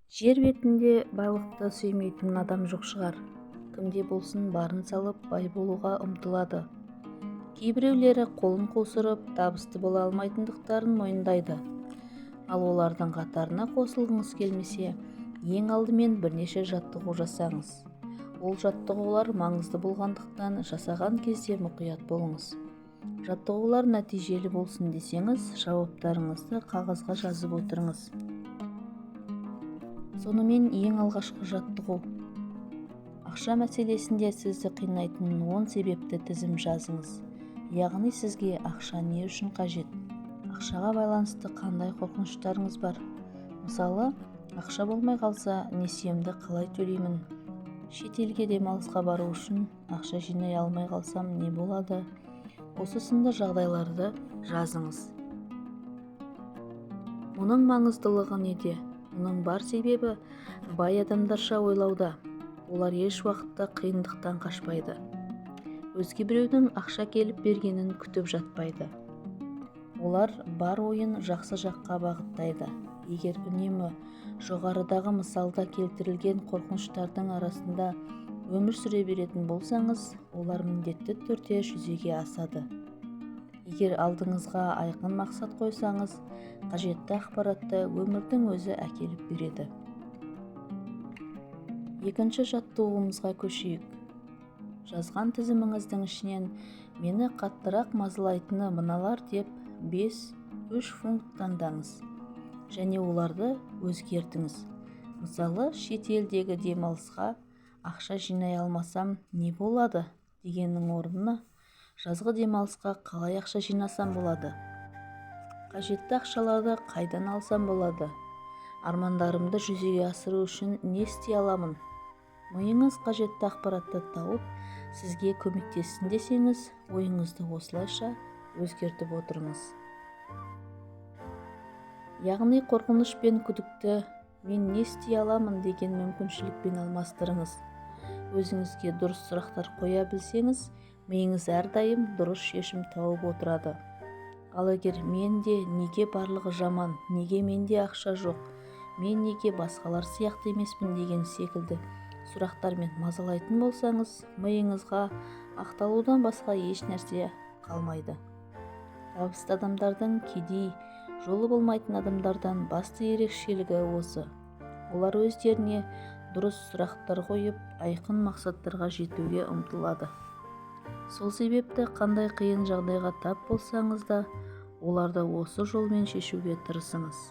Жер бетінде байлықты сүймейтін адам жоқ шығар. Кімде болсын барын салып бай болуға ұмтылады. Кейбіреулері қолын қусырып табысты бола алмайтындықтарын мойындайды. Ал олардың қатарына қосылғыңыз келмесе, ең алдымен бірнеше жаттығу жасаңыз. Ол жаттығулар маңызды болғандықтан жасаған кезде мұқият болыңыз. Жаттығулар нәтижелі болсын десеңіз, жауаптарыңызды қағазға жазып отырыңыз. Сонымен ең алғашқы жаттығу. Ақша мәселесінде сізді қинайтын 10 себепті тізім жазыңыз. Яғни сізге ақша не үшін қажет? Ақшаға байланысты қандай қорқыныштарыңыз бар? Мысалы, ақша болмай қалса, несиемді қалай төлеймін? Шетелге демалысқа бару үшін ақша жинай алмай қалсам не болады? Осы сынды жағдайларды жазыңыз. Мұның маңыздылығы неде? Мұның бар себебі бай адамдарша ойлауда. Олар еш уақытта қиындықтан қашпайды. Өзге біреудің ақша келіп бергенін күтіп жатпайды. Олар бар ойын жақсы жаққа бағыттайды. Егер үнемі жоғарыдағы мысалда келтірілген қорқыныштардың арасында өмір сүре беретін болсаңыз, олар міндетті түрде жүзеге асады. Егер алдыңызға айқын мақсат қойсаңыз, қажетті ақпаратты өмірдің өзі әкеліп береді. Екінші жаттығуымызға көшейік. Жазған тізіміңіздің ішінен мені қаттырақ мазалайтыны мыналар деп 5-3 пункт таңдаңыз. Және оларды өзгертіңіз. Мысалы, шетелдегі демалысқа ақша жинай алмасам не болады дегеннің орнына жазғы демалысқа қалай ақша жинасам болады? Қажетті ақшаларды қайдан алсам болады? Армандарымды жүзеге асыру үшін не істей аламын? Миыңыз қажетті ақпаратты тауып, сізге көмектессін десеңіз, ойыңызды осылайша өзгертіп отырыңыз. Яғни қорқыныш пен күдікті мен не істей аламын деген мүмкіншілікпен алмастырыңыз. Өзіңізге дұрыс сұрақтар қоя білсеңіз, миыңыз әрдайым дұрыс шешім тауып отырады. Ал егер менде неге барлығы жаман, неге менде ақша жоқ, мен неге басқалар сияқты емеспін деген секілді сұрақтармен мазалайтын болсаңыз, миыңызға ақталудан басқа еш нәрсе қалмайды. Табысты адамдардың кедей, жолы болмайтын адамдардан басты ерекшелігі осы. Олар өздеріне дұрыс сұрақтар қойып, айқын мақсаттарға жетуге ұмтылады. Сол себепті қандай қиын жағдайға тап болсаңыз да, оларды осы жолмен шешуге тырысыңыз.